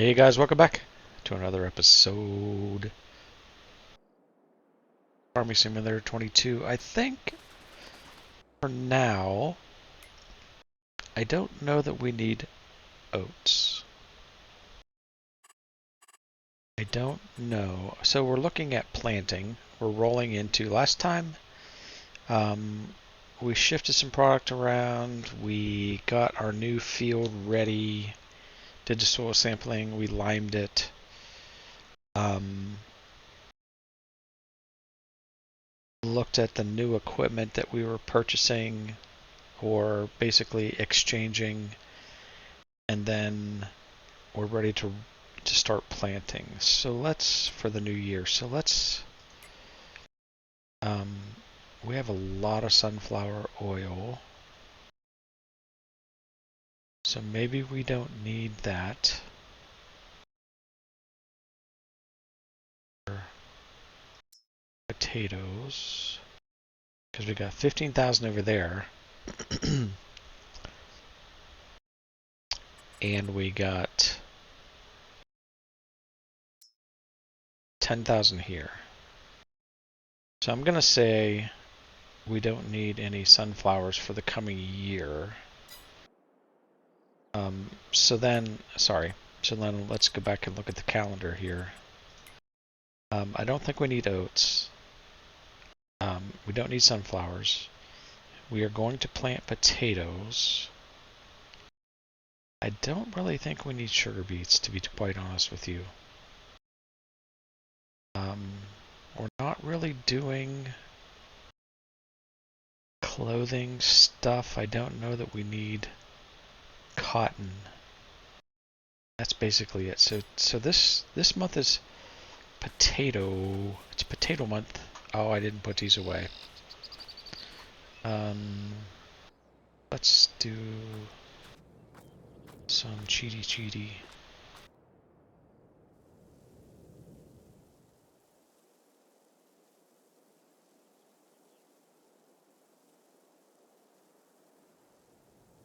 Hey guys, welcome back to another episode Farming Simulator 22. I think for now, I don't know that we need oats. I don't know. So we're looking at planting. We're rolling into, last time, we shifted some product around. We got our new field ready, did the soil sampling, we limed it. Looked at the new equipment that we were purchasing or basically exchanging, and then we're ready to start planting. So let's, for the new year, so let's we have a lot of sunflower oil, so maybe we don't need that. Potatoes, because we got 15,000 over there. And we got 10,000 here. So I'm gonna say we don't need any sunflowers for the coming year. So then let's go back and look at the calendar here. I don't think we need oats. We don't need sunflowers. We are going to plant potatoes. I don't really think we need sugar beets, to be quite honest with you. We're not really doing clothing stuff. I don't know that we need cotton. That's basically it. So this month is potato. It's potato month. Oh, I didn't put these away. Let's do some cheaty.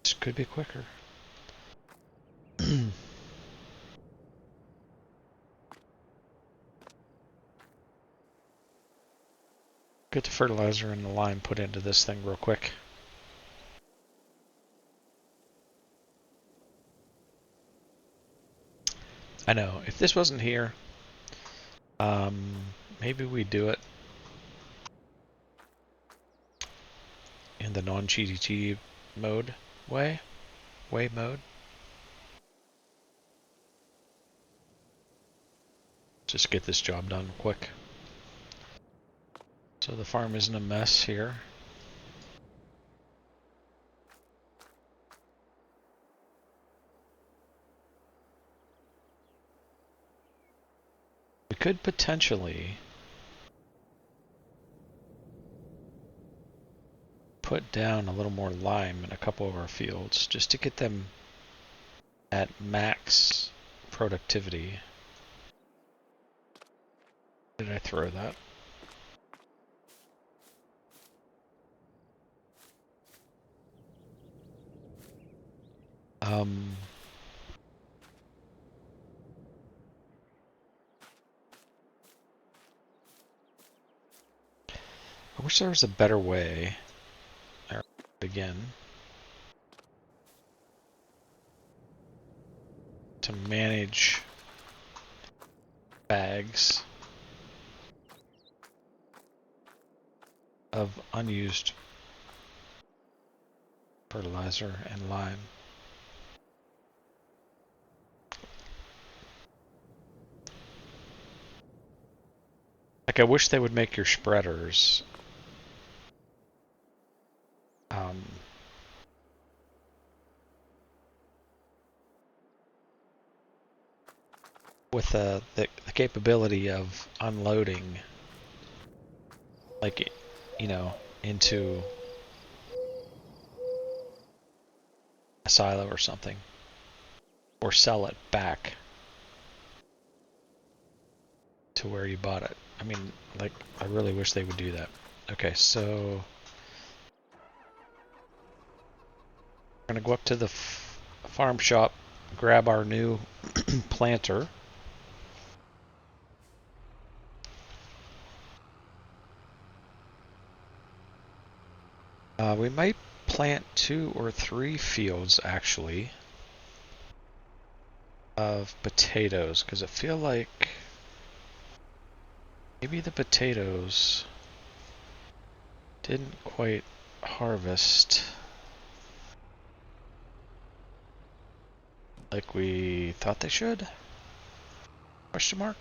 This could be quicker. Get the fertilizer and the lime put into this thing real quick. I know, if this wasn't here, maybe we'd do it in the non-cheaty mode way mode. Just get this job done quick. So the farm isn't a mess here. We could potentially put down a little more lime in a couple of our fields just to get them at max productivity. Did I throw that? I wish there was a better way. Again. To manage bags of unused fertilizer and lime. Like, I wish they would make your spreaders with the capability of unloading, like, you know, into a silo or something, or sell it back to where you bought it. I mean, like, I really wish they would do that. Okay, so we're gonna go up to the farm shop grab our new planter. We might plant 2 or 3 fields actually of potatoes because I feel like maybe the potatoes didn't quite harvest like we thought they should? Question mark?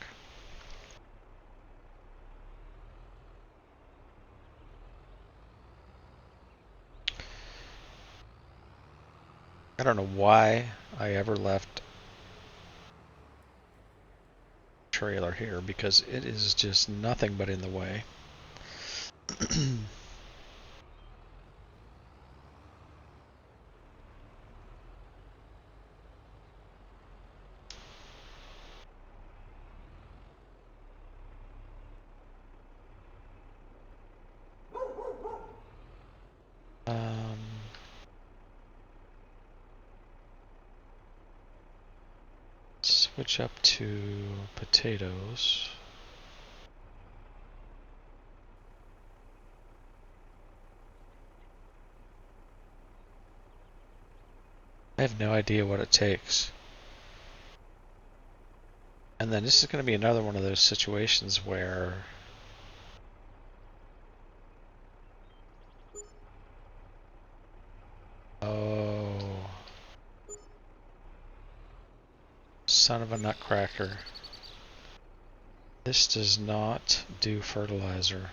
I don't know why I ever left trailer here because it is just nothing but in the way. um, Switch up to potatoes. I have no idea what it takes. And then this is going to be another one of those situations where oh, son of a nutcracker. This does not do fertilizer.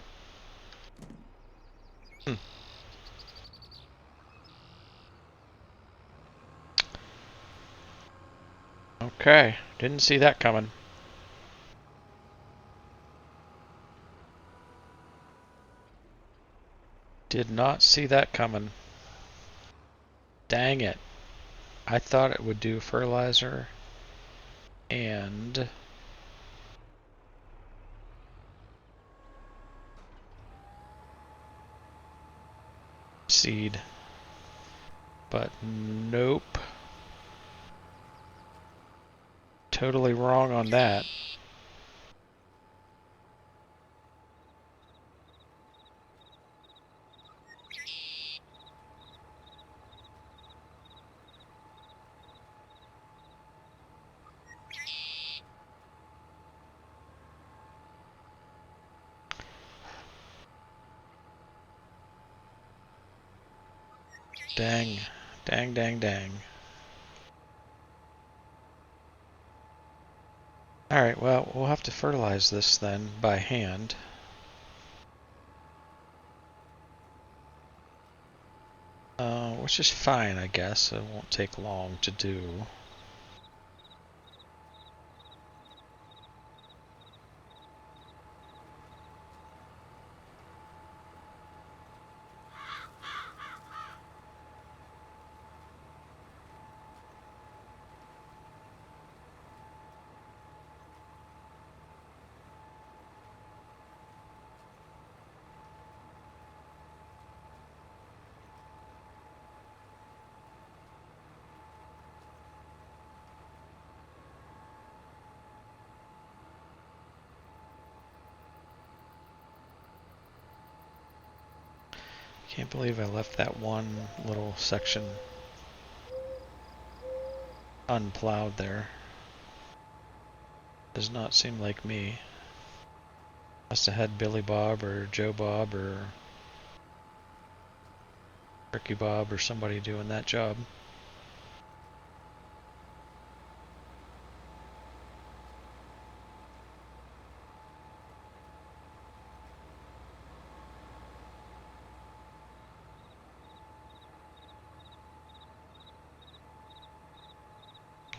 Okay, didn't see that coming. Did not see that coming. Dang it. I thought it would do fertilizer and seed. But nope. Totally wrong on that. Dang. Dang, dang, dang. Alright, well, we'll have to fertilize this then by hand. Which is fine, I guess. It won't take long to do. Can't believe I left that one little section unplowed there. Does not seem like me. Must have had Billy Bob or Joe Bob or Ricky Bob or somebody doing that job.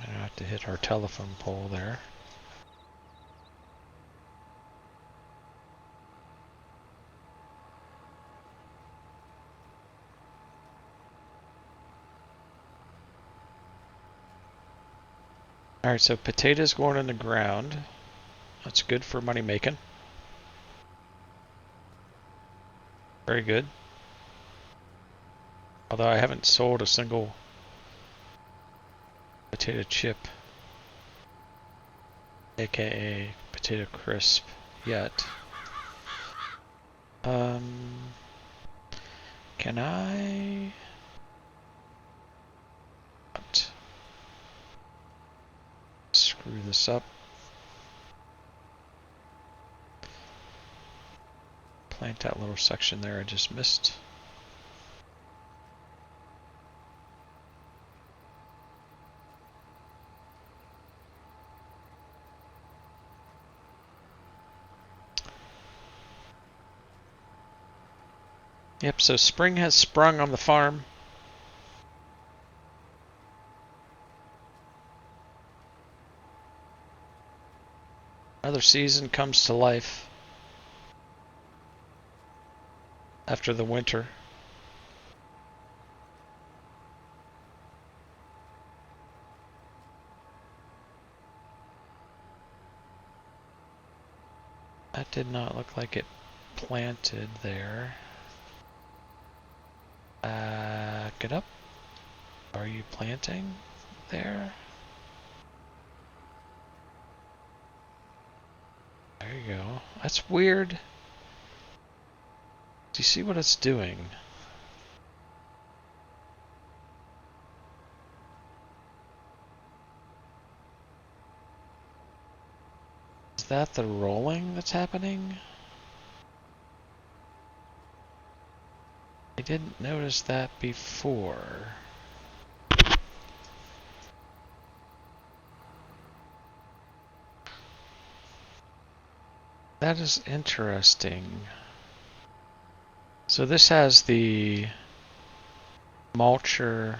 I have to hit our telephone pole there. Alright, so potatoes going in the ground. That's good for money making. Very good. Although I haven't sold a single potato chip, aka potato crisp, yet. Can I? What? Screw this up. Plant that little section there I just missed. Yep, so spring has sprung on the farm. Another season comes to life after the winter. That did not look like it planted there. Back it up. Are you planting there? There you go. That's weird. Do you see what it's doing? Is that the rolling that's happening? I didn't notice that before. That is interesting. So this has the mulcher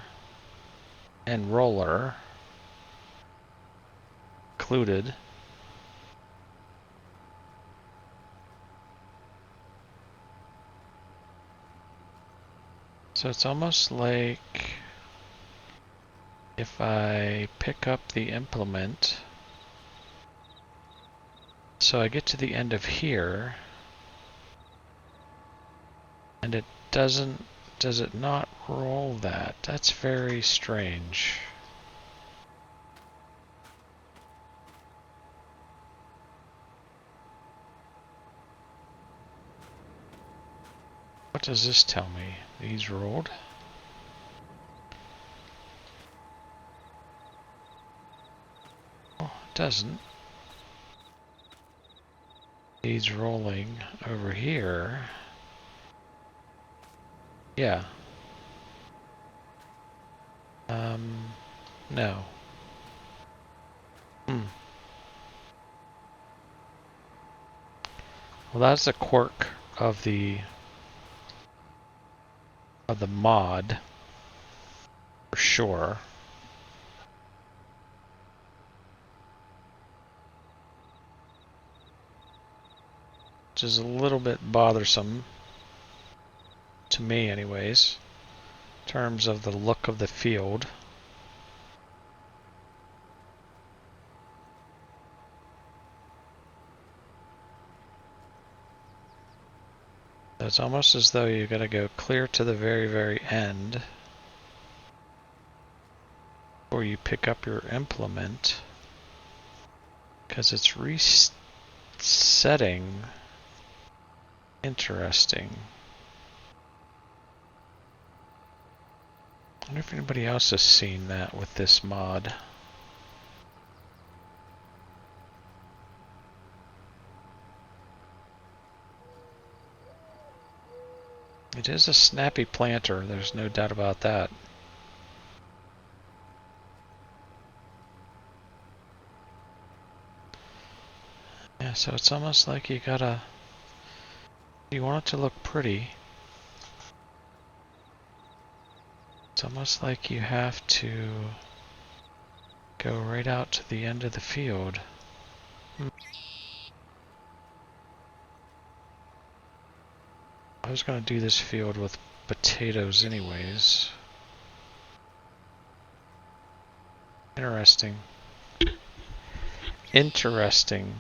and roller included. So it's almost like if I pick up the implement, so I get to the end of here, and it doesn't, does it not roll that? That's very strange. What does this tell me? These rolled? Oh, it doesn't. These rolling over here. Yeah. No. Well, that's a quirk of the mod, for sure. Which is a little bit bothersome, to me anyways, in terms of the look of the field. It's almost as though you gotta go clear to the very, very end before you pick up your implement, because it's resetting. Interesting. I wonder if anybody else has seen that with this mod. It is a snappy planter, there's no doubt about that. Yeah, so it's almost like you gotta, you want it to look pretty. It's almost like you have to go right out to the end of the field. I was going to do this field with potatoes anyways. Interesting. Interesting.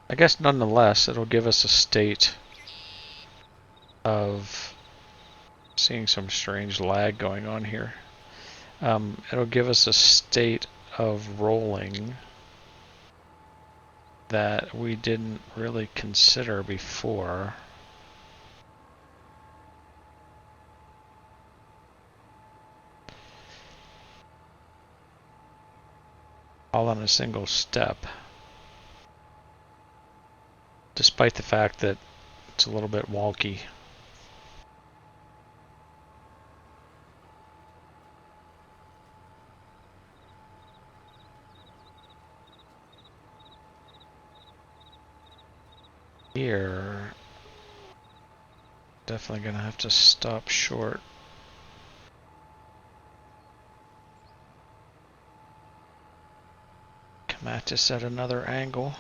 I guess nonetheless, it'll give us a state of Seeing some strange lag going on here. It'll give us a state of rolling that we didn't really consider before. All on a single step. Despite the fact that it's a little bit wonky. Here, definitely gonna have to stop short. Come at this at another angle.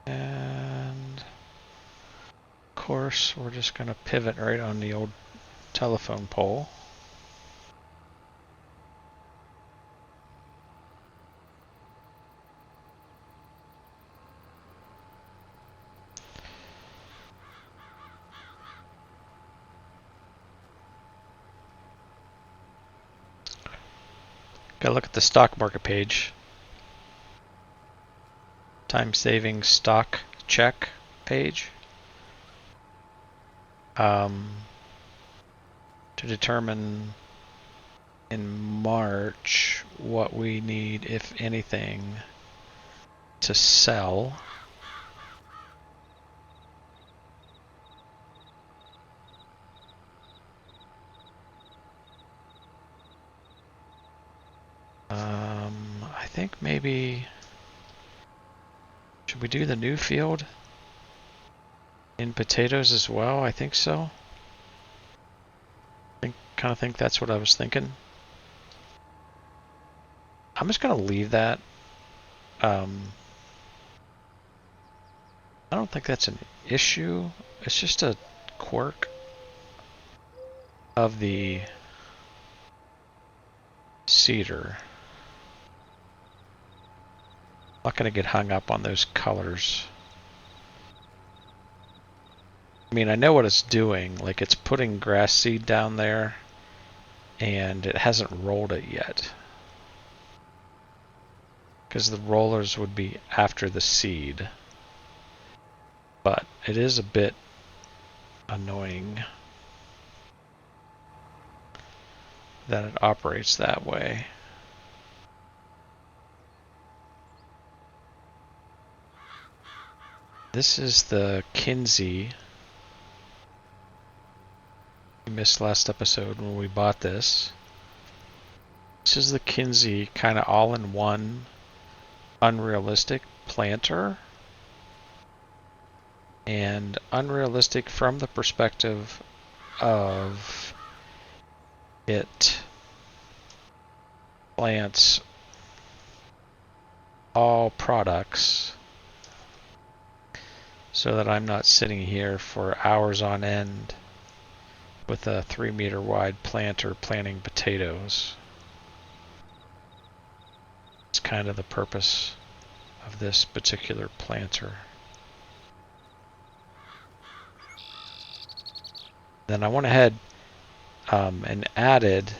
And of course, we're just gonna pivot right on the old telephone pole. Gotta look at the stock market page. Time saving stock check page. To determine in March what we need, if anything, to sell. I think maybe, should we do the new field in potatoes as well? I think so. Kind of think that's what I was thinking. I'm just gonna leave that. I don't think that's an issue. It's just a quirk of the cedar. I'm not gonna get hung up on those colors. I mean, I know what it's doing. Like, it's putting grass seed down there, and it hasn't rolled it yet. Because the rollers would be after the seed. But it is a bit annoying that it operates that way. This is the Kinsey. We missed last episode when we bought this. This is the Kinsey kind of all-in-one unrealistic planter. And unrealistic from the perspective of it plants all products so that I'm not sitting here for hours on end with a 3-meter wide planter planting potatoes. It's kind of the purpose of this particular planter. Then I went ahead and added,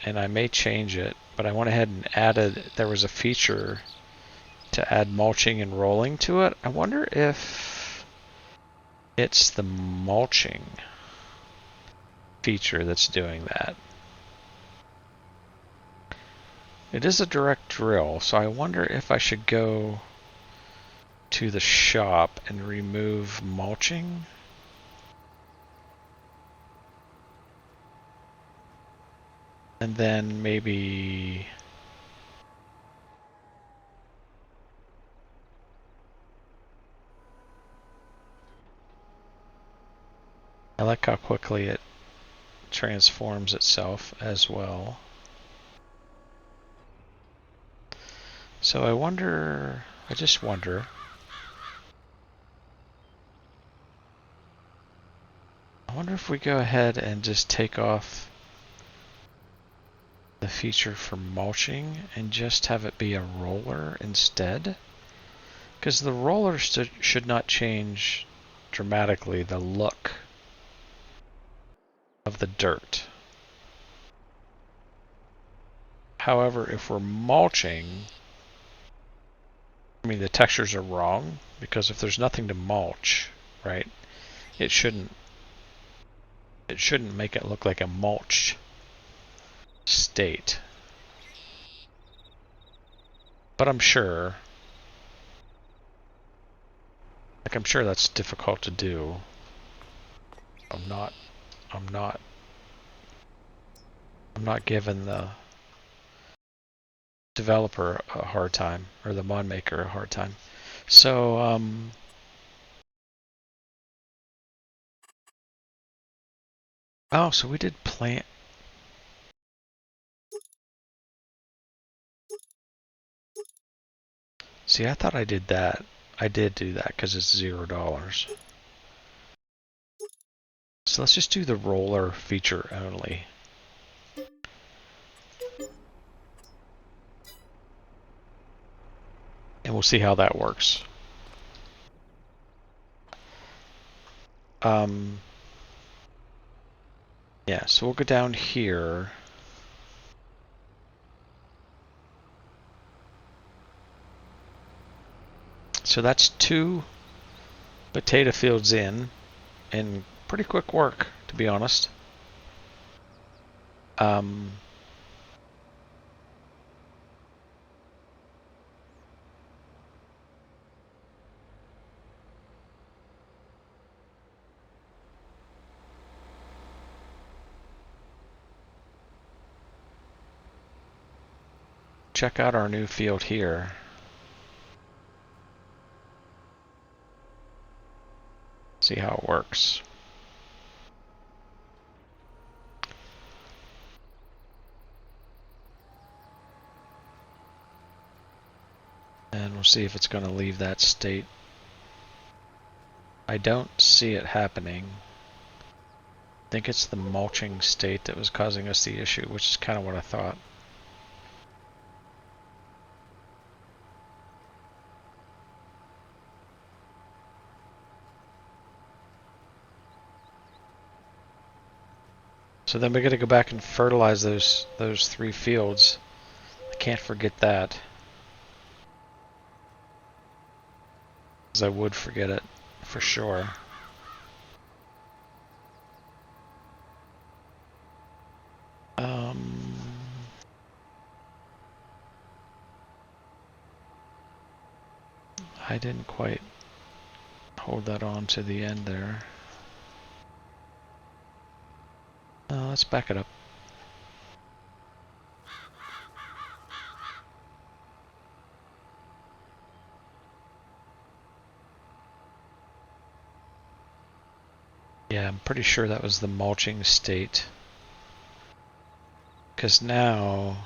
and I may change it, but I went ahead and added, there was a feature to add mulching and rolling to it. I wonder if it's the mulching feature that's doing that. It is a direct drill, so I wonder if I should go to the shop and remove mulching. And then maybe I like how quickly it transforms itself as well. So I wonder, I just wonder, if we go ahead and just take off the feature for mulching and just have it be a roller instead. Because the roller should not change dramatically the look of the dirt. However, if we're mulching, I mean, the textures are wrong, because if there's nothing to mulch, right, it shouldn't make it look like a mulched state. But I'm sure that's difficult to do. I'm not giving the developer a hard time, or the mod maker a hard time. So, oh, so we did plant. See, I thought I did that. I did do that because it's $0. So let's just do the roller feature only. And we'll see how that works. Yeah, so we'll go down here. So that's 2 potato fields in pretty quick work, to be honest. Check out our new field here. See how it works. And we'll see if it's going to leave that state. I don't see it happening. I think it's the mulching state that was causing us the issue, which is kind of what I thought. So then we got to go back and fertilize those 3 fields. I can't forget that, because I would forget it for sure. I didn't quite hold that on to the end there. Let's back it up. Yeah, I'm pretty sure that was the mulching state. Because now,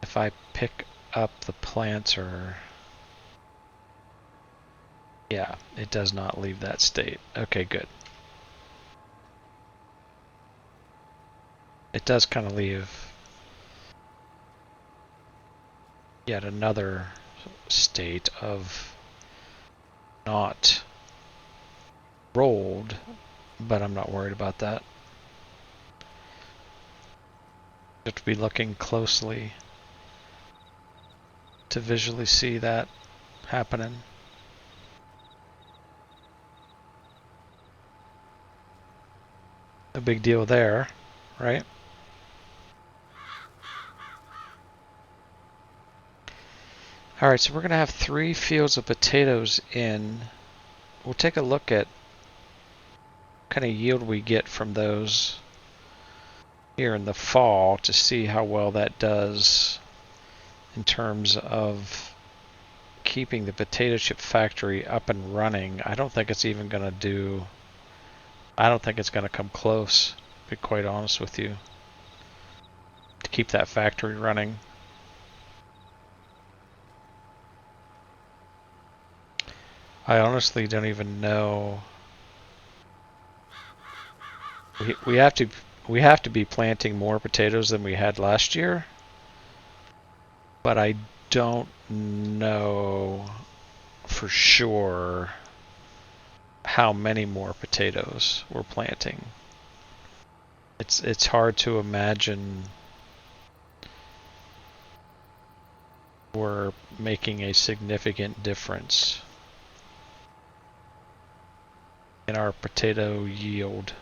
if I pick up the planter, yeah, it does not leave that state. Okay, good. It does kind of leave yet another state of not rolled, but I'm not worried about that. You have to be looking closely to visually see that happening. No big deal there, right? Alright, so we're going to have 3 fields of potatoes in. We'll take a look at what kind of yield we get from those here in the fall to see how well that does in terms of keeping the potato chip factory up and running. I don't think it's even going to come close, to be quite honest with you, to keep that factory running. I honestly don't even know. We have to be planting more potatoes than we had last year. but I don't know for sure how many more potatoes we're planting. It's hard to imagine we're making a significant difference in our potato yield.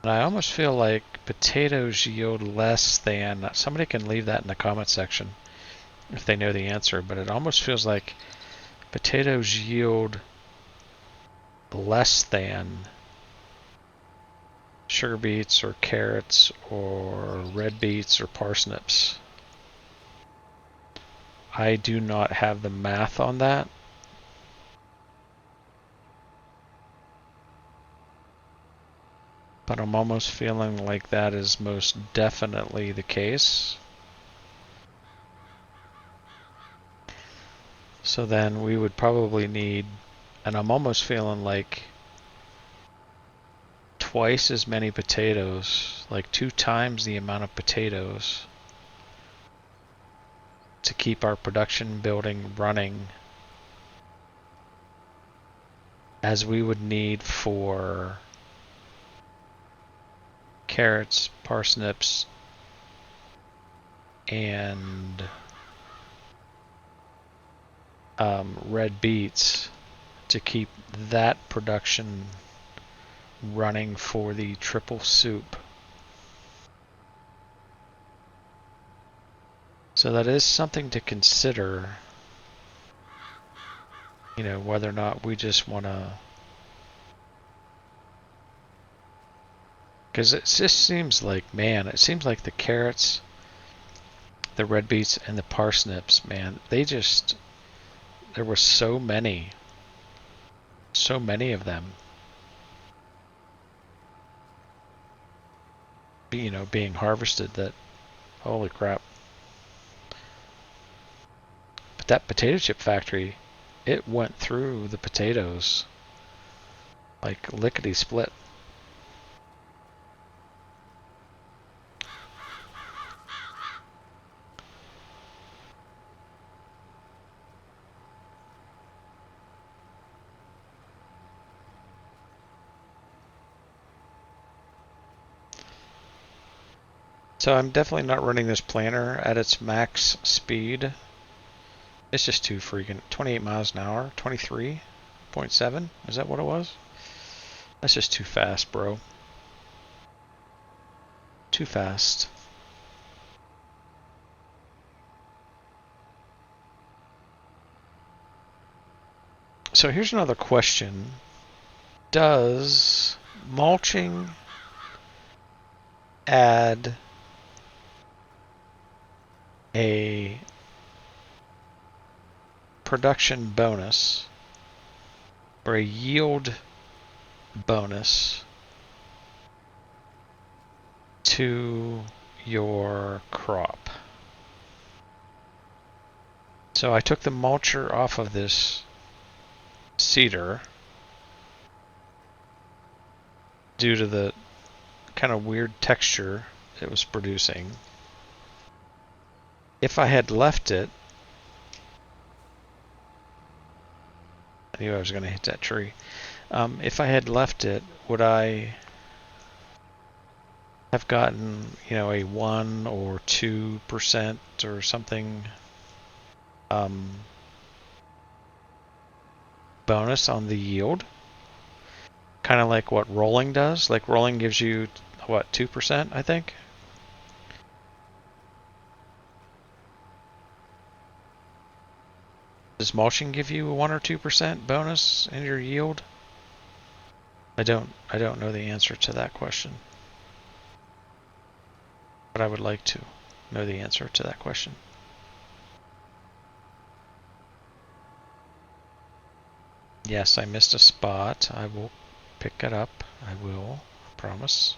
And I almost feel like potatoes yield less than, somebody can leave that in the comment section if they know the answer, but it almost feels like potatoes yield less than sugar beets or carrots or red beets or parsnips. I do not have the math on that. But I'm almost feeling like that is most definitely the case. So then we would probably need, and I'm almost feeling like twice as many potatoes, like 2 times the amount of potatoes to keep our production building running as we would need for carrots, parsnips, and red beets to keep that production running for the triple soup. So that is something to consider, you know, whether or not we just want to, because it just seems like, man, it seems like the carrots, the red beets, and the parsnips, man, there were so many of them, you know, being harvested that, holy crap. But that potato chip factory, it went through the potatoes like lickety split. So I'm definitely not running this planter at its max speed. It's just too freaking, 28 miles an hour, 23.7, is that what it was? That's just too fast, bro. Too fast. So here's another question. Does mulching add a production bonus or a yield bonus to your crop? So I took the mulcher off of this cedar due to the kind of weird texture it was producing. If I had left it, I knew I was going to hit that tree. If I had left it, would I have gotten, you know, a 1 or 2% or something bonus on the yield? Kind of like what rolling does. Like rolling gives you, what, 2%, I think? Does mulching give you a 1 or 2% bonus in your yield? I don't know the answer to that question. But I would like to know the answer to that question. Yes, I missed a spot. I will pick it up. I will, I promise.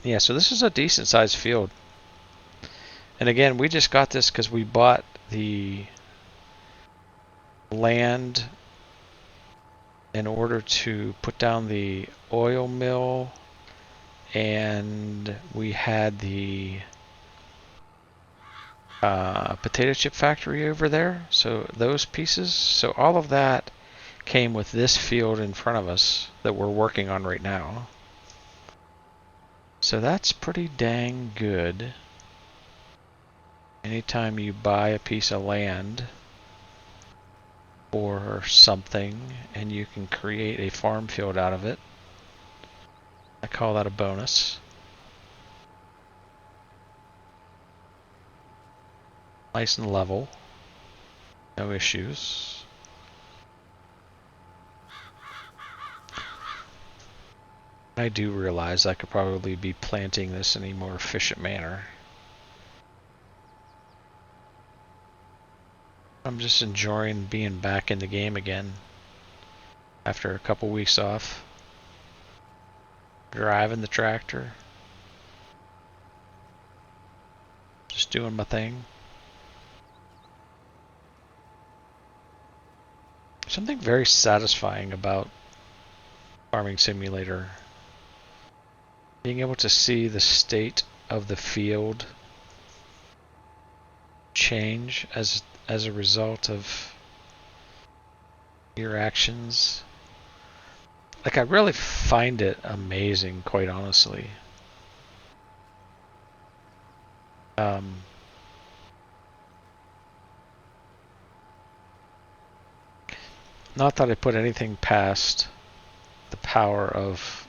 Yeah, so this is a decent sized field. And again, we just got this because we bought the land in order to put down the oil mill, and we had the potato chip factory over there. So those pieces, so all of that came with this field in front of us that we're working on right now. So that's pretty dang good. Anytime you buy a piece of land or something and you can create a farm field out of it, I call that a bonus. Nice and level. No issues. I do realize I could probably be planting this in a more efficient manner. I'm just enjoying being back in the game again after a couple weeks off. Driving the tractor. Just doing my thing. Something very satisfying about Farming Simulator. Being able to see the state of the field change as a result of your actions. Like, I really find it amazing, quite honestly. Not that I put anything past the power of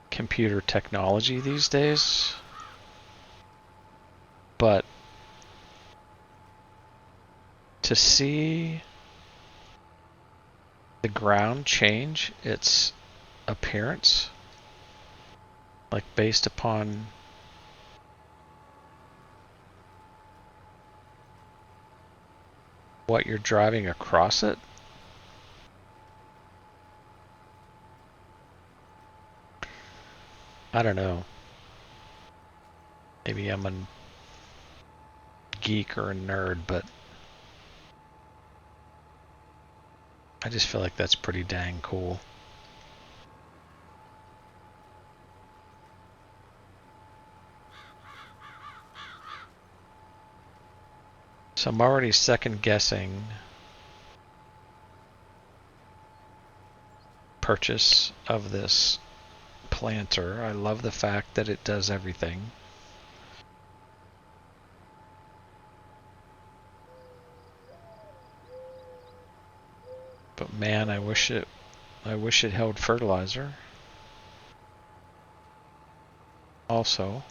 computer technology these days, but to see the ground change its appearance, like based upon what you're driving across it, I don't know. Maybe I'm a geek or a nerd, but I just feel like that's pretty dang cool. So I'm already second guessing purchase of this planter. I love the fact that it does everything. But man, I wish it held fertilizer. Also,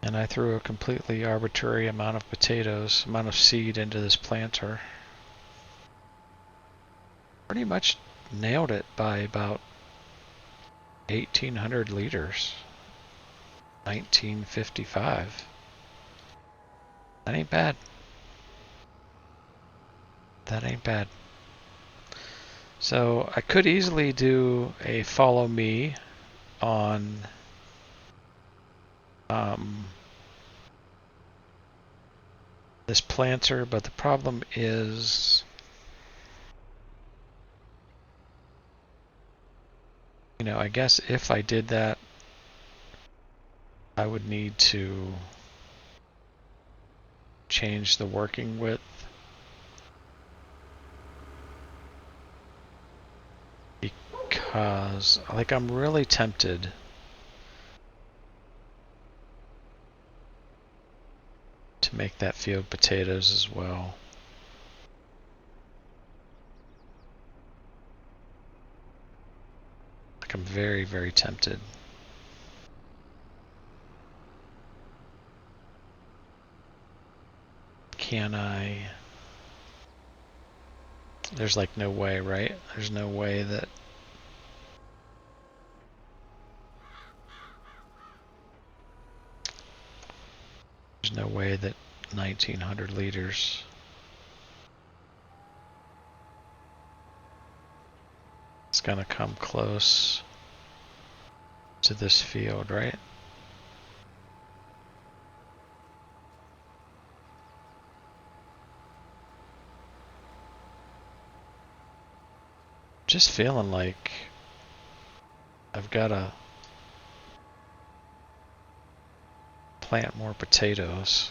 and I threw a completely arbitrary amount of seed into this planter. Pretty much nailed it by about 1,800 liters. 1955. That ain't bad. That ain't bad. So I could easily do a follow me on this planter, but the problem is, you know, I guess if I did that, I would need to change the working width. Because, like, I'm really tempted to make that field potatoes as well. Like, I'm very, very tempted. Can I? There's like no way, right? There's no way that no way that 1900 liters is going to come close to this field, right? Just feeling like I've got to plant more potatoes.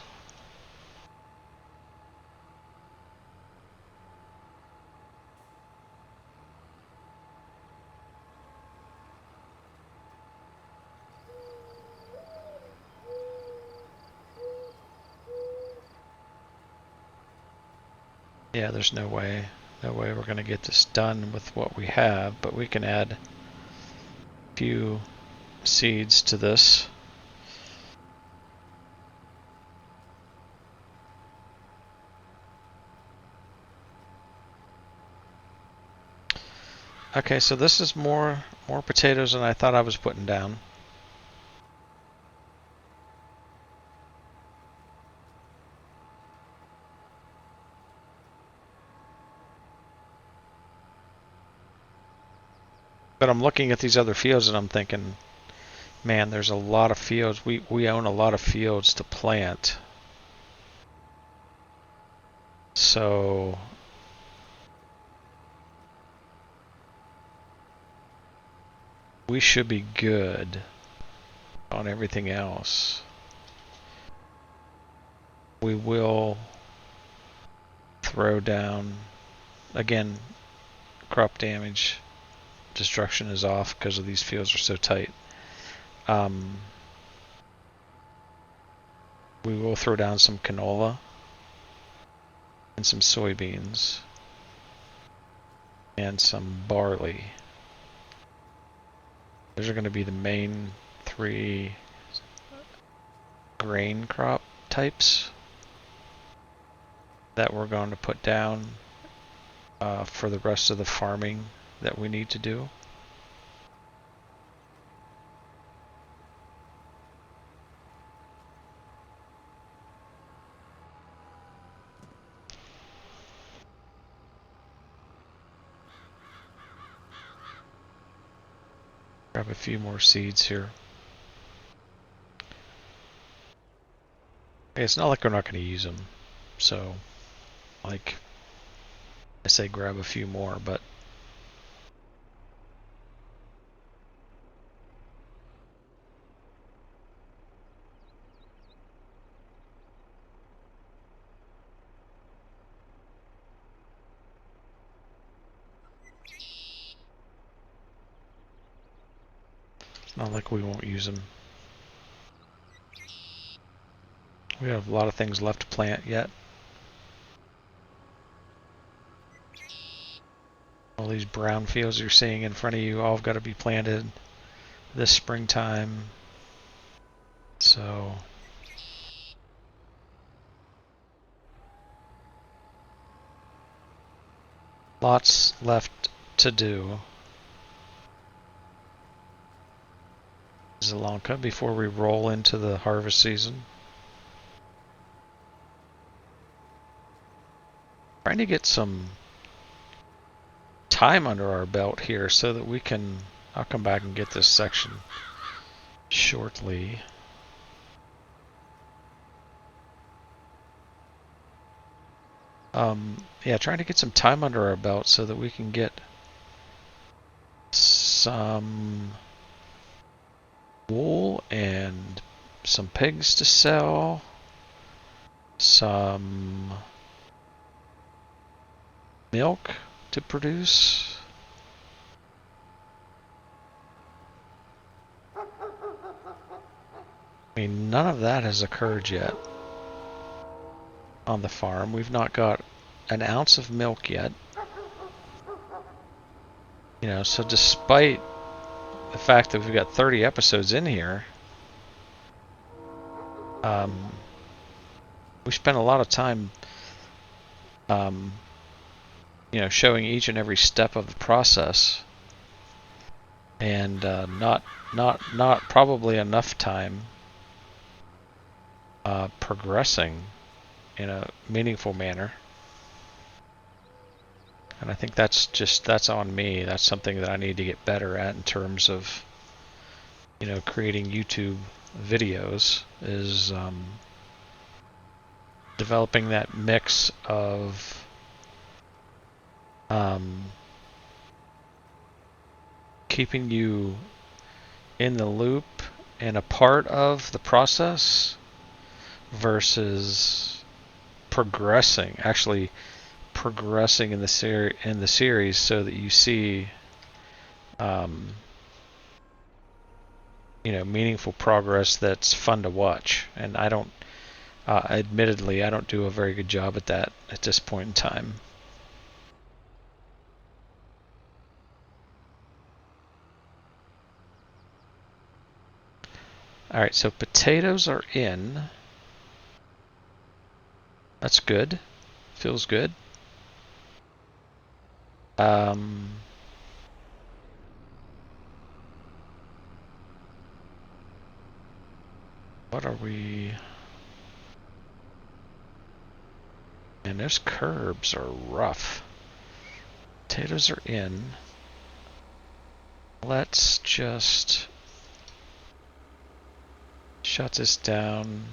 Yeah, there's no way we're going to get this done with what we have, but we can add a few seeds to this. Okay, so this is more potatoes than I thought I was putting down. But I'm looking at these other fields and I'm thinking, man, there's a lot of fields. We own a lot of fields to plant. So we should be good on everything else. We will throw down, again, crop damage. Destruction is off because of these fields are so tight. We will throw down some canola and some soybeans and some barley. Those are going to be the main 3 grain crop types that we're going to put down for the rest of the farming that we need to do. Grab a few more seeds here. It's not like we're not going to use them, so like I say, grab a few more, but it's not like we won't use them. We have a lot of things left to plant yet. All these brown fields you're seeing in front of you all have got to be planted this springtime. So lots left to do. Zielonka before we roll into the harvest season. Trying to get some time under our belt here so that we can, I'll come back and get this section shortly. Yeah, trying to get some time under our belt so that we can get some wool and some pigs to sell, some milk to produce. I mean, none of that has occurred yet on the farm. We've not got an ounce of milk yet. You know, so despite the fact that we've got 30 episodes in here, we spent a lot of time, you know, showing each and every step of the process, and not probably enough time progressing in a meaningful manner. And I think that's on me. That's something that I need to get better at in terms of, creating YouTube videos, is developing that mix of keeping you in the loop and a part of the process versus actually progressing in the series, so that you see meaningful progress that's fun to watch. And I don't admittedly, I don't do a very good job at that at this point in time. Alright, so potatoes are in. That's good. Feels good. What are we... And those curbs are rough. Potatoes are in. Let's just shut this down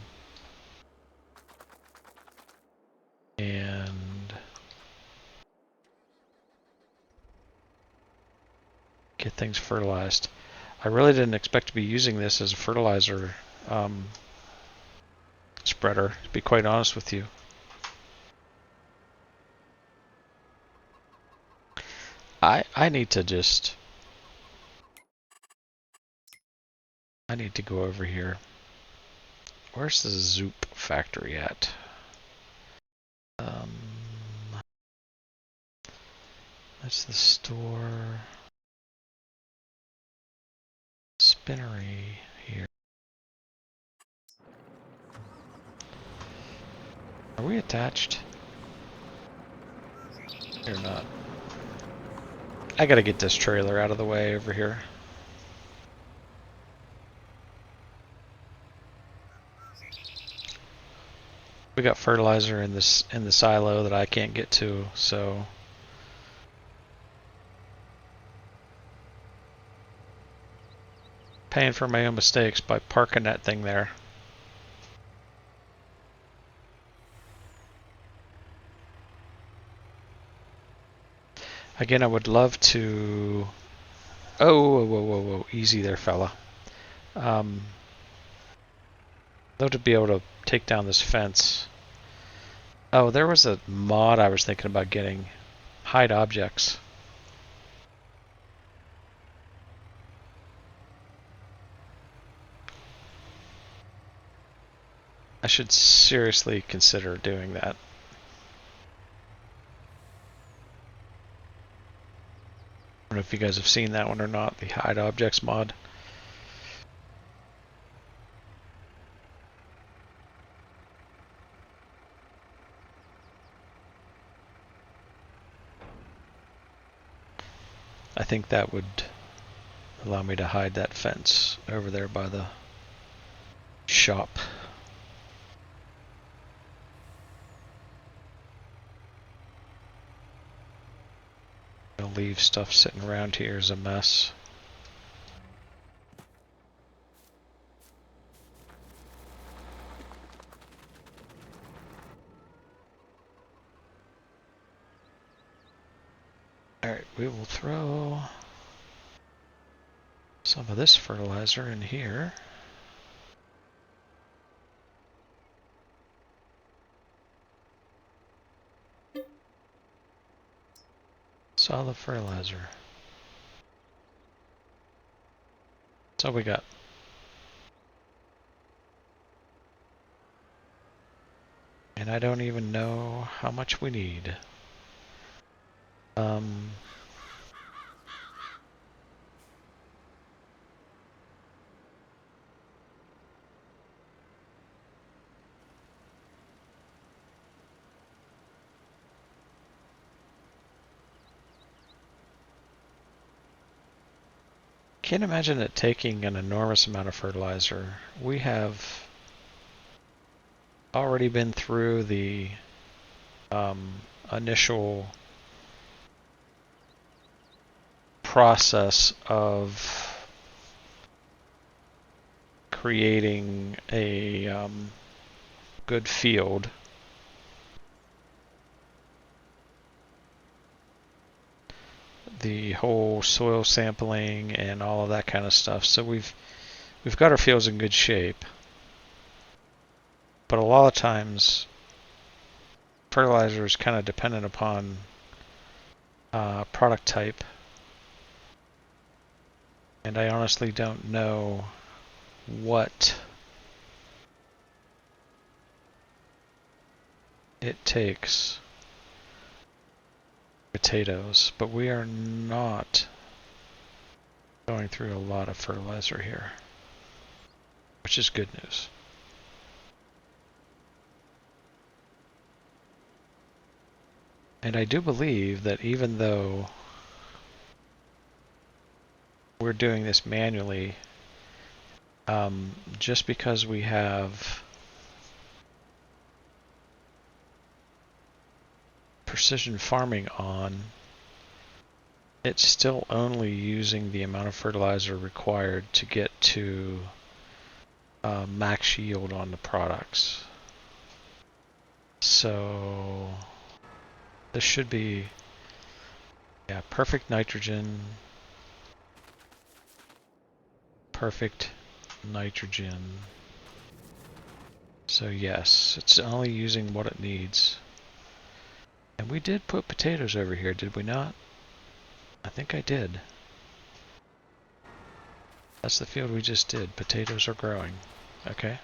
and get things fertilized. I really didn't expect to be using this as a fertilizer spreader, to be quite honest with you. I need to just... I need to go over here. Where's the Zoop factory at? That's the store. Spinnery here. Are we attached? Or not? I gotta get this trailer out of the way over here. We got fertilizer in the silo that I can't get to, so paying for my own mistakes by parking that thing there. Again, I would love to... Oh, whoa, easy there, fella. Love to be able to take down this fence. Oh, there was a mod I was thinking about getting. Hide objects. I should seriously consider doing that. I don't know if you guys have seen that one or not, the hide objects mod. I think that would allow me to hide that fence over there by the shop. I'll leave stuff sitting around here as a mess. Alright, we will throw some of this fertilizer in here. Solid fertilizer. That's all we got. And I don't even know how much we need. Can't imagine it taking an enormous amount of fertilizer. We have already been through the initial process of creating a good field. The whole soil sampling and all of that kind of stuff. So we've got our fields in good shape. But a lot of times fertilizer is kind of dependent upon product type. And I honestly don't know what it takes potatoes, but we are not going through a lot of fertilizer here, which is good news. And I do believe that even though we're doing this manually, just because we have precision farming on, it's still only using the amount of fertilizer required to get to max yield on the products. So this should be, yeah, perfect nitrogen, perfect nitrogen. So yes, it's only using what it needs. And we did put potatoes over here, did we not? I think I did. That's the field we just did. Potatoes are growing. Okay.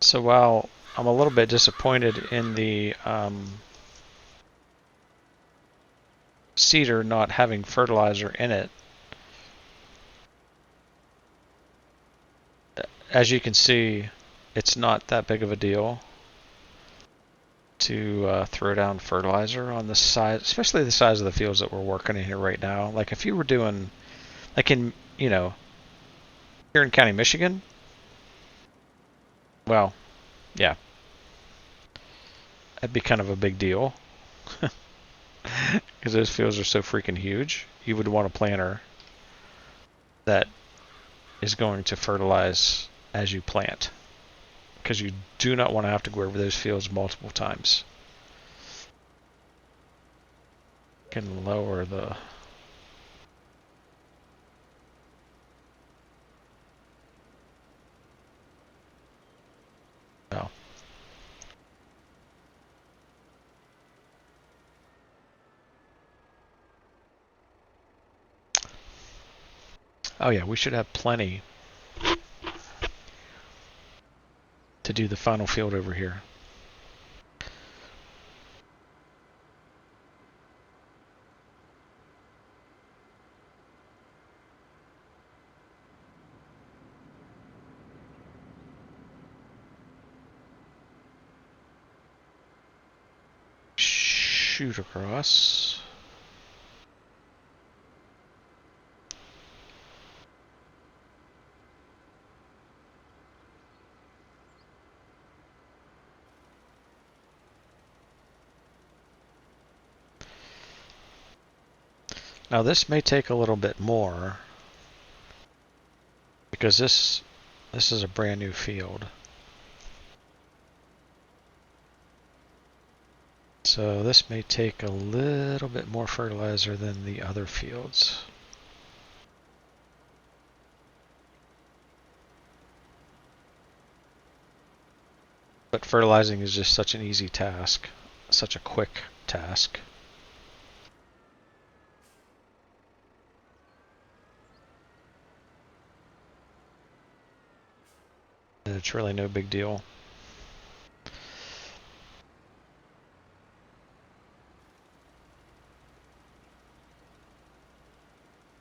So while I'm a little bit disappointed in the seeder not having fertilizer in it, as you can see, it's not that big of a deal to throw down fertilizer on the size, especially the size of the fields that we're working in here right now. Like if you were doing, like in, you know, here in County, Michigan, well, yeah, that'd be kind of a big deal because those fields are so freaking huge. You would want a planter that is going to fertilize as you plant, because you do not want to have to go over those fields multiple times. Can lower the oh. Oh yeah, we should have plenty to do the final field over here. Shoot across. Now this may take a little bit more because this is a brand new field. So this may take a little bit more fertilizer than the other fields. But fertilizing is just such an easy task, such a quick task. And it's really no big deal.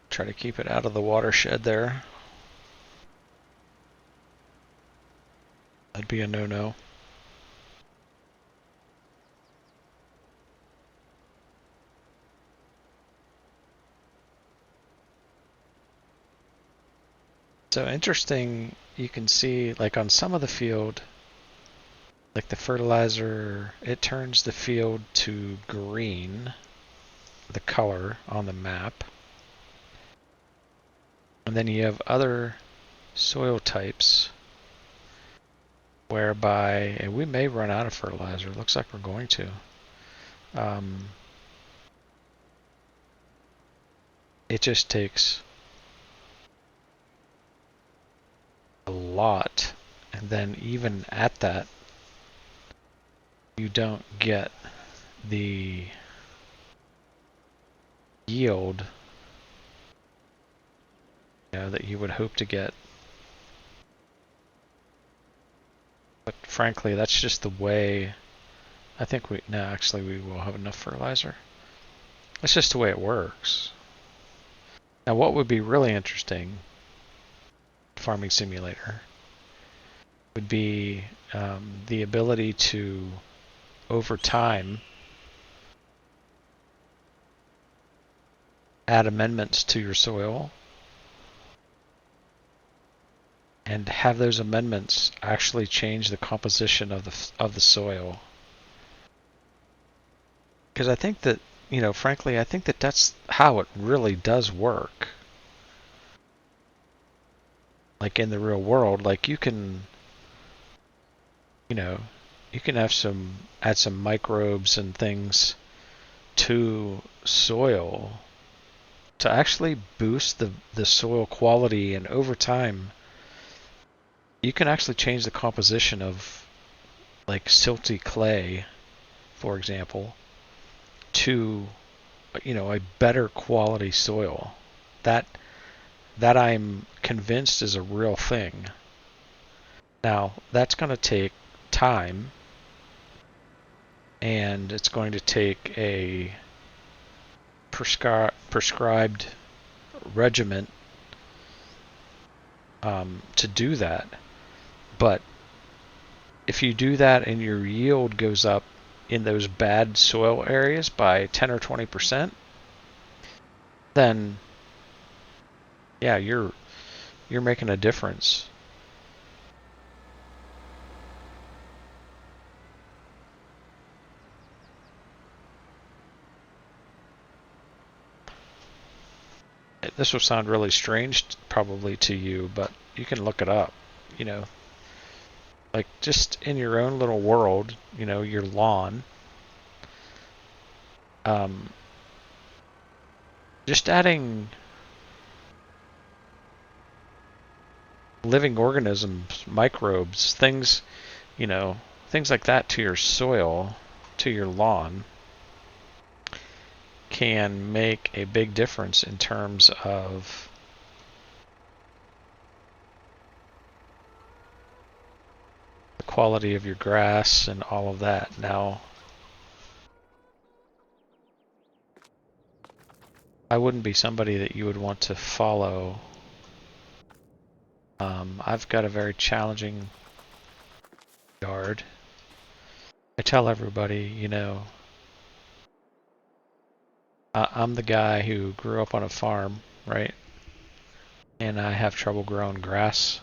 Try to keep it out of the watershed there. That'd be a no-no. So interesting, you can see like on some of the field, like the fertilizer, it turns the field to green, the color on the map. And then you have other soil types whereby, and we may run out of fertilizer. It looks like we're going to. It just takes a lot, and then even at that, you don't get the yield, you know, that you would hope to get. But frankly, that's just the way. I think actually we will have enough fertilizer. That's just the way it works. Now, what would be really interesting, farming simulator, would be the ability to, over time, add amendments to your soil and have those amendments actually change the composition of the soil. Because I think that, you know, frankly, I think that that's how it really does work. Like in the real world, like you can, you know, you can add some microbes and things to soil to actually boost the soil quality, and over time you can actually change the composition of like silty clay, for example, to, you know, a better quality soil. That I'm convinced is a real thing. Now, that's going to take time, and it's going to take a prescribed regimen to do that. But if you do that and your yield goes up in those bad soil areas by 10 or 20%, then yeah, you're making a difference. This will sound really strange probably to you, but you can look it up. You know, like just in your own little world, you know, your lawn, just adding living organisms, microbes, things, you know, things like that to your soil, to your lawn, can make a big difference in terms of the quality of your grass and all of that. Now, I wouldn't be somebody that you would want to follow. I've got a very challenging yard. I tell everybody, you know, I'm the guy who grew up on a farm, right? And I have trouble growing grass.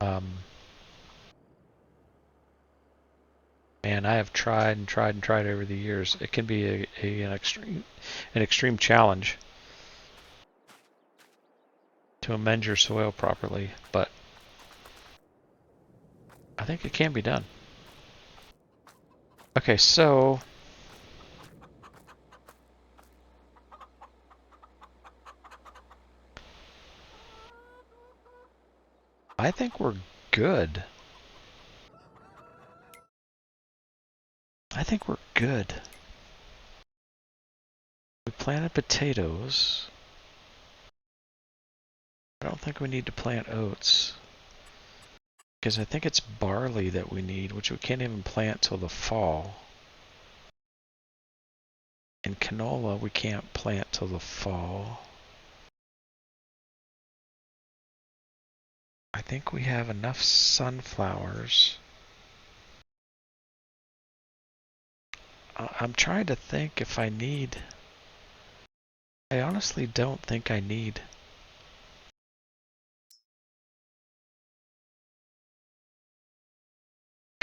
And I have tried and tried and tried over the years. It can be an extreme challenge to amend your soil properly, but I think it can be done. Okay, so I think we're good. I think we're good. We planted potatoes. I don't think we need to plant oats, because I think it's barley that we need, which we can't even plant till the fall. And canola we can't plant till the fall. I think we have enough sunflowers. I'm trying to think if I need. I honestly don't think I need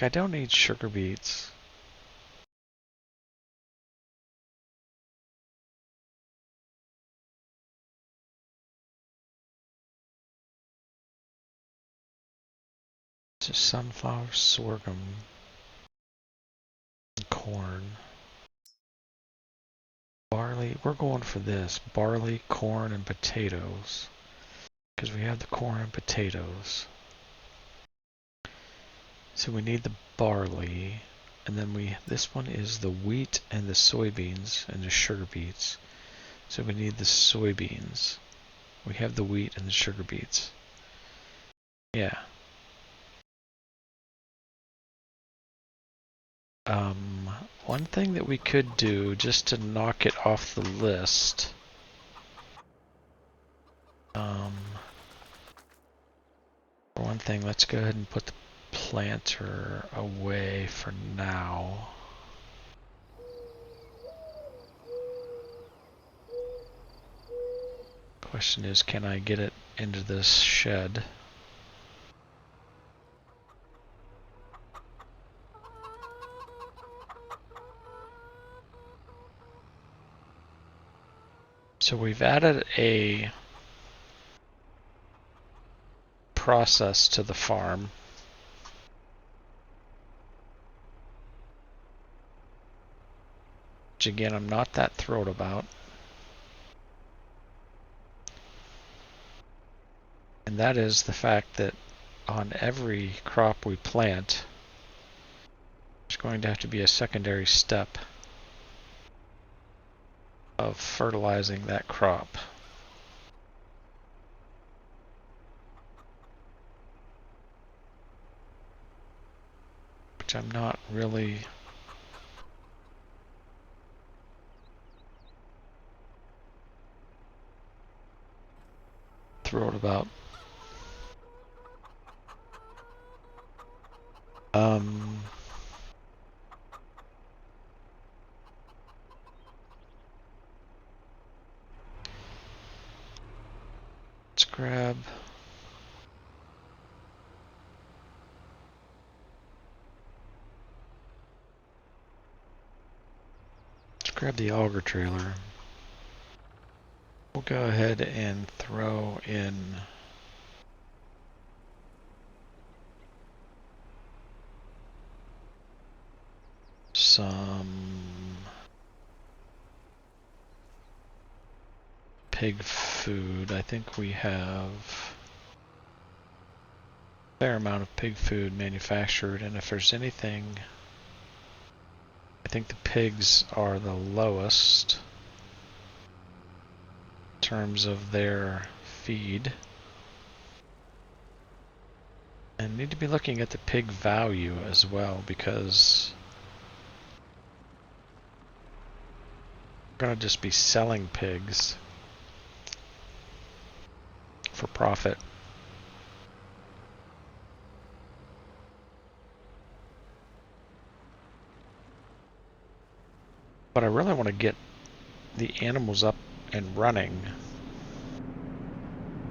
I don't need sugar beets. Just sunflower, sorghum, and corn. Barley, we're going for this. Barley, corn, and potatoes. Because we have the corn and potatoes. So we need the barley. And then this one is the wheat and the soybeans and the sugar beets. So we need the soybeans. We have the wheat and the sugar beets. Yeah. One thing that we could do just to knock it off the list. For one thing, let's go ahead and put the planter away for now. Question is, can I get it into this shed? So we've added a process to the farm. Which again, I'm not that thrilled about. And that is the fact that on every crop we plant, there's going to have to be a secondary step of fertilizing that crop. Which I'm not really thrilled about. Let's grab the auger trailer. We'll go ahead and throw in some pig food. I think we have a fair amount of pig food manufactured, and if there's anything, I think the pigs are the lowest in terms of their feed. And need to be looking at the pig value as well, because we're going to just be selling pigs for profit. But I really want to get the animals up and running.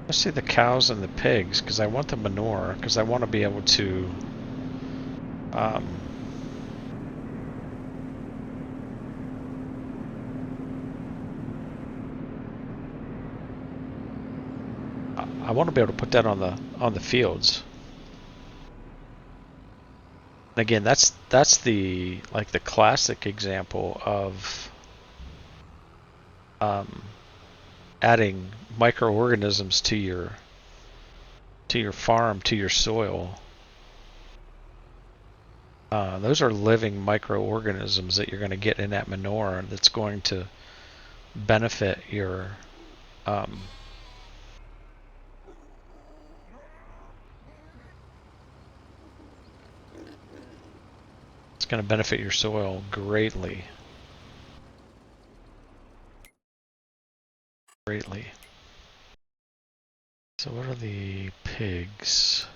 Let's see the cows and the pigs, because I want the manure, because I want to be able to I want to be able to put that on the fields. And again, that's the classic example of adding microorganisms to your farm, to your soil. Those are living microorganisms that you're going to get in that manure that's going to benefit your it's going to benefit your soil greatly. Greatly. So what are the pigs?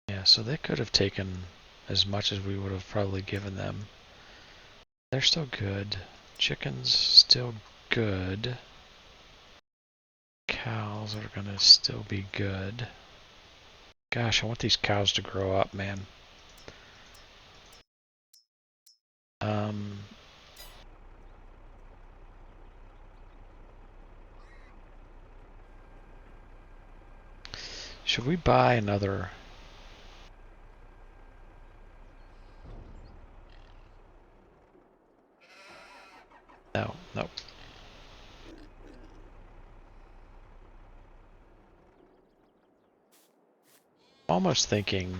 Yeah, so they could have taken as much as we would have probably given them. They're still good. Chickens still good. Cows are gonna still be good. Gosh, I want these cows to grow up, man. Um, should we buy another? No, no. Almost thinking.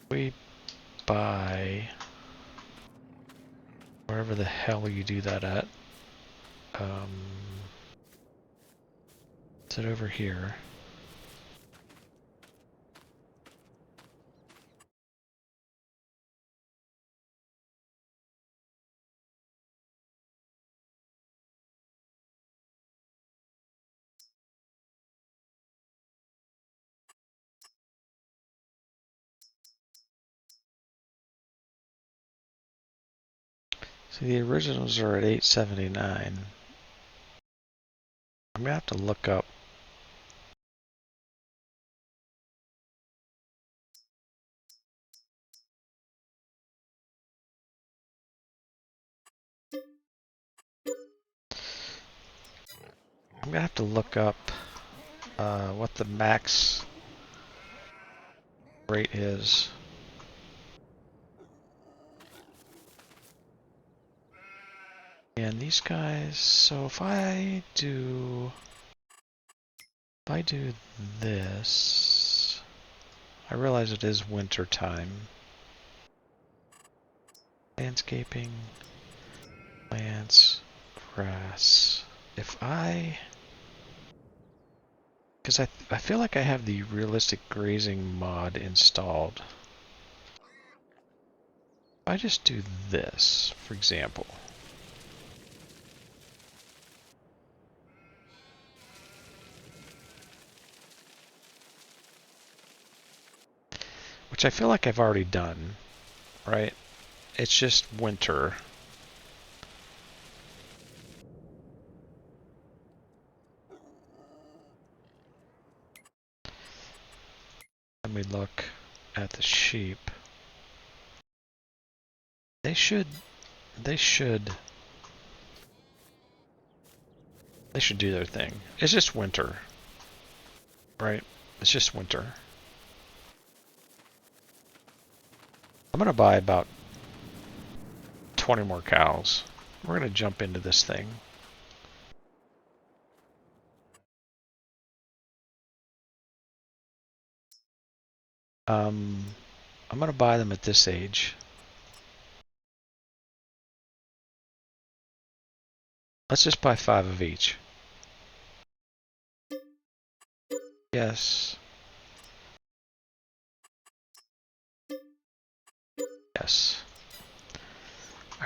We buy wherever the hell you do that at. Is it over here? See, the originals are at 879. I'm gonna have to look up. I'm gonna have to look up what the max rate is. And these guys, so if I do this, I realize it is winter time. Landscaping, plants, grass. If because I feel like I have the realistic grazing mod installed. If I just do this, for example. Which I feel like I've already done, right? It's just winter. Let me look at the sheep. They should do their thing. It's just winter, right? It's just winter. I'm gonna buy about 20 more cows. We're gonna jump into this thing. I'm gonna buy them at this age. Let's just buy 5 of each. Yes. Yes.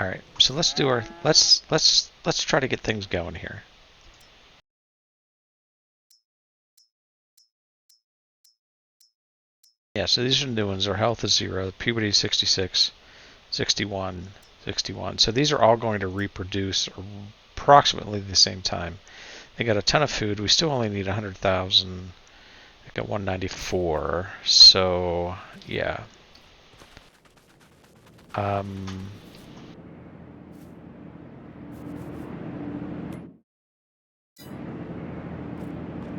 All right. So let's do our let's try to get things going here. Yeah, so these are the new ones. Our health is 0, puberty is 66, 61, 61. So these are all going to reproduce approximately the same time. They got a ton of food. We still only need 100,000. I got 194. So yeah.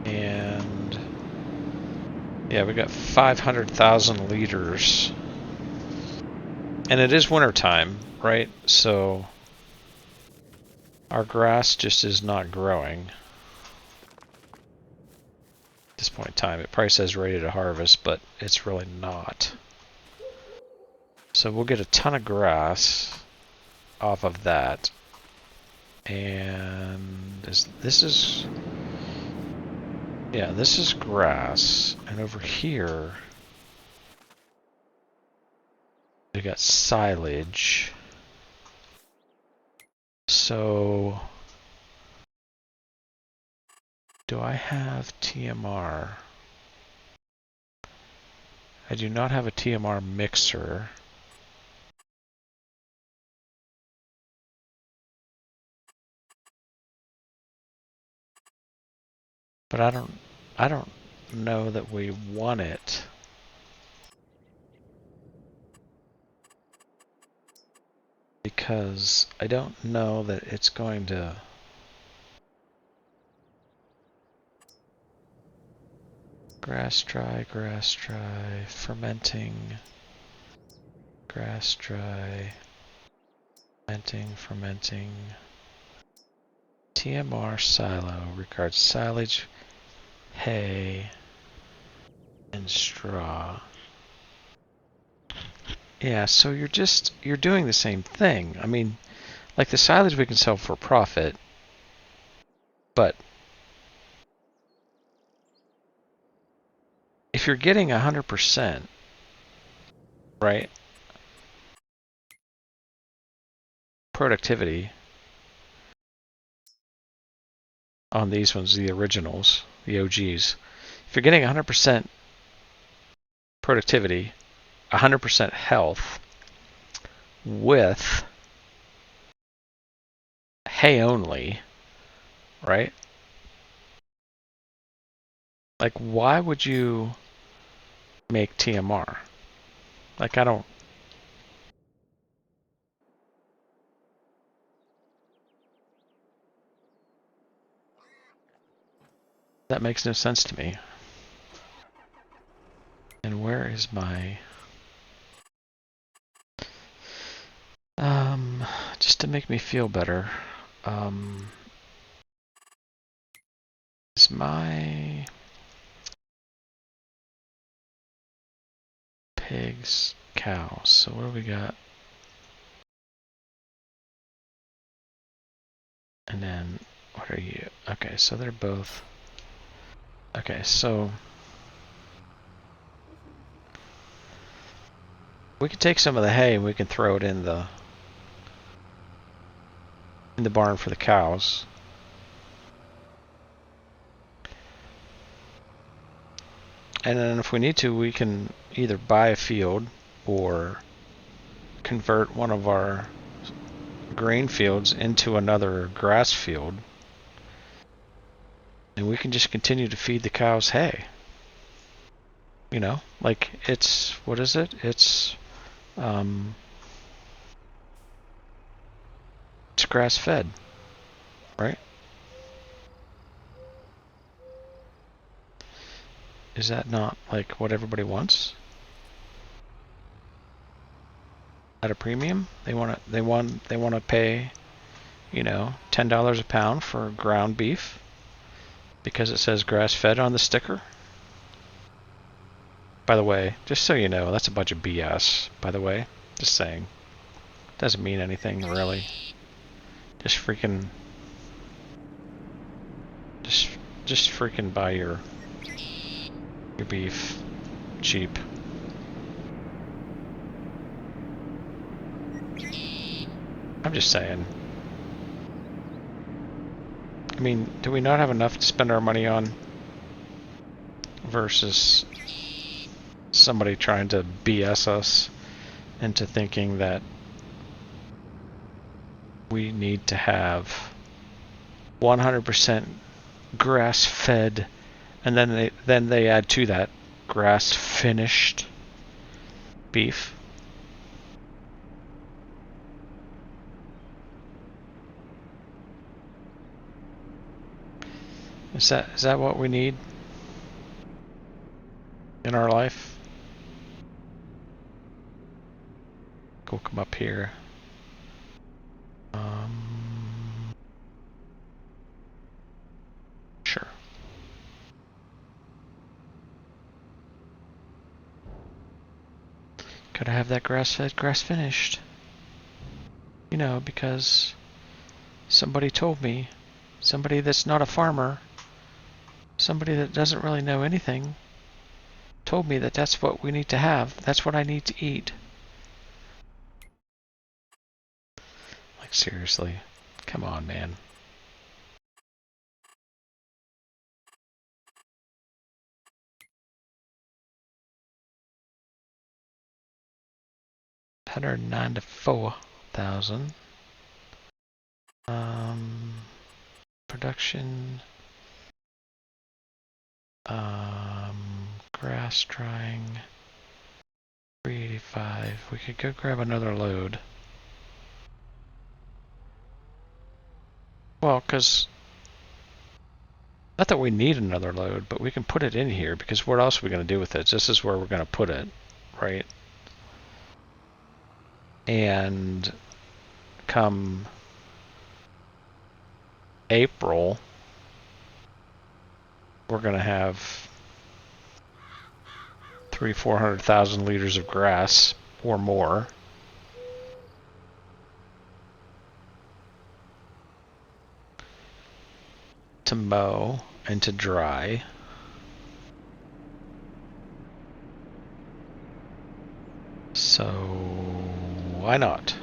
And yeah, we got 500,000 liters. And it is wintertime, right? So our grass just is not growing at this point in time. It probably says ready to harvest, but it's really not. So we'll get a ton of grass off of that. And this is grass. And over here we got silage. So do I have TMR? I do not have a TMR mixer. But I don't know that we want it. Because I don't know that it's going to grass dry, fermenting, grass dry, fermenting. TMR silo regards silage, hay, and straw. Yeah, so you're doing the same thing. I mean, like the silage we can sell for profit, but if you're getting 100%, right, productivity on these ones, the originals, the OGs, if you're getting 100% productivity, 100% health with hay only, right? Like, why would you make TMR? Like, I don't. That makes no sense to me. And where is my... just to make me feel better, is my pigs, cows. So what do we got? And then, what are you? Okay, so they're both... Okay, so... we can take some of the hay and we can throw it in the barn for the cows. And then if we need to, we can either buy a field or convert one of our grain fields into another grass field. And we can just continue to feed the cows hay. You know, like it's, what is it? It's grass fed, right? Is that not like what everybody wants? At a premium? They want to pay, you know, $10 a pound for ground beef because it says grass fed on the sticker. By the way, just so you know, that's a bunch of BS, by the way. Just saying. Doesn't mean anything, really. Just freaking... Just freaking buy your beef cheap. I'm just saying. I mean, do we not have enough to spend our money on versus somebody trying to BS us into thinking that we need to have 100% grass-fed, and then they add to that grass-finished beef. Is that what we need in our life? Go come up here. Sure. Gotta have that grass-fed, grass-finished. You know, because somebody told me, somebody that's not a farmer, somebody that doesn't really know anything, told me that that's what we need to have. That's what I need to eat. Like, seriously. Come on, man. $194,000. Production Grass drying. 385. We could go grab another load. Well, because not that we need another load, but we can put it in here because what else are we going to do with it? This is where we're going to put it, right? And come April, we're going to have 400,000 liters of grass or more. To mow and to dry. So why not?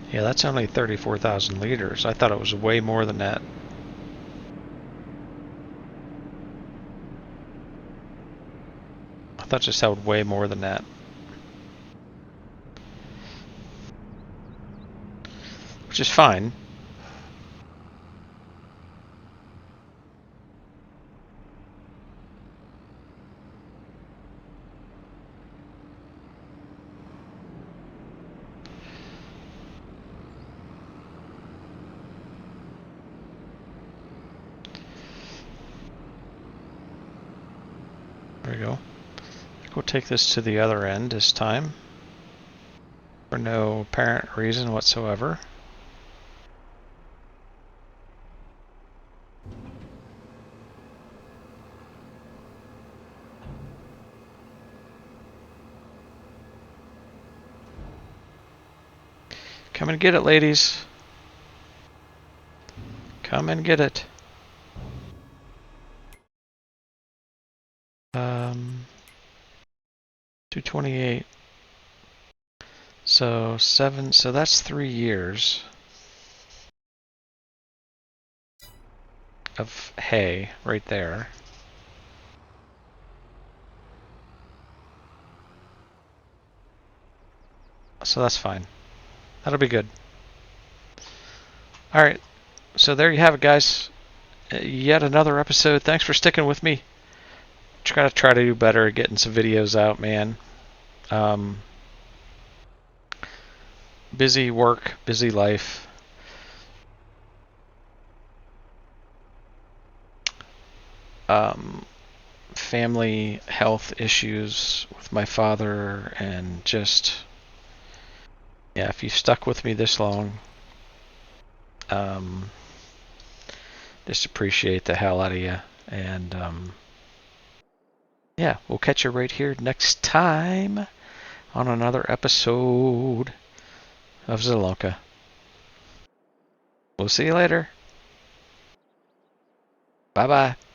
Yeah, that's only 34,000 liters. I thought it was way more than that. I thought just held way more than that. Which is fine. There we go. I think we'll take this to the other end this time. For no apparent reason whatsoever. Come and get it, ladies. Come and get it. 228. So 7. So that's 3 years of hay right there. So that's fine. That'll be good. All right. So there you have it, guys. Yet another episode. Thanks for sticking with me. Try to do better at getting some videos out, man. Busy work, busy life. Family health issues with my father, and just, yeah, if you've stuck with me this long, just appreciate the hell out of you. And yeah, we'll catch you right here next time on another episode of Zielonka. We'll see you later. Bye-bye.